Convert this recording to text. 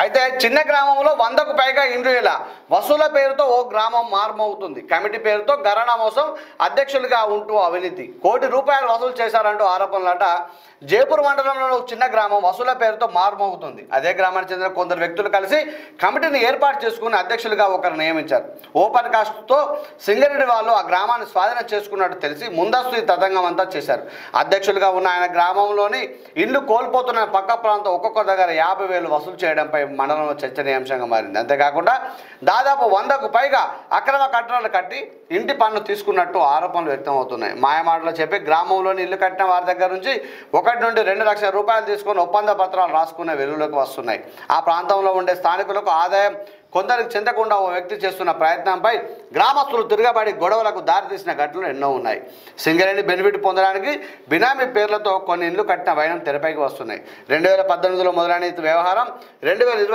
అయితే చిన్న గ్రామంలో 100కు పైగా ఇండ్లు వసూల పేరుతో ఓ గ్రామం మార్మవుతుంది. కమిటీ పేరుతో గరాణా మోసం, అధ్యక్షులుగా ఉంటూ అవినీతి, ₹1 కోటి వసూలు చేశారంటూ ఆరోపణలట. జైపూర్ మండలంలో చిన్న గ్రామం వసూల పేరుతో మార్మవుతుంది. అదే గ్రామానికి చెందిన కొందరు వ్యక్తులు కలిసి కమిటీని ఏర్పాటు చేసుకుని అధ్యక్షులుగా ఒకరు నియమించారు. ఓపెన్ కాస్ట్తో సింగరెడ్డి వాళ్ళు ఆ గ్రామాన్ని స్వాధీనం చేసుకున్నట్టు తెలిసి ముందస్తు ఈ తతంగం అంతా చేశారు. అధ్యక్షులుగా ఉన్న ఆయన గ్రామంలోని ఇల్లు కోల్పోతున్న పక్క ప్రాంతం ఒక్కొక్క దగ్గర 50,000 వసూలు చేయడంపై మండలంలో చర్చనీయాంశంగా మారింది. అంతేకాకుండా దాదాపు 100కు పైగా అక్రమ కట్టడాలు కట్టి ఇంటి పన్ను తీసుకున్నట్టు ఆరోపణలు వ్యక్తం అవుతున్నాయి. మాయమాటలు చెప్పి గ్రామంలోని ఇల్లు కట్టిన వారి దగ్గర నుంచి 1 నుండి 2 లక్షల రూపాయలు తీసుకొని ఒప్పంద పత్రాలు రాసుకునే వెలుగులోకి వస్తున్నాయి. ఆ ప్రాంతంలో ఉండే స్థానికులకు ఆదాయం కొందరికి చెందకుండా ఓ వ్యక్తి చేస్తున్న ప్రయత్నంపై గ్రామస్తులు తిరగబడి గొడవలకు దారితీసిన ఘటనలు ఎన్నో ఉన్నాయి. సింగరేణి బెనిఫిట్ పొందడానికి బినామీ పేర్లతో కొన్ని ఇండ్లు కట్టిన వైనం తెరపైకి వస్తున్నాయి. 2018లో మొదలైన వ్యవహారం 2020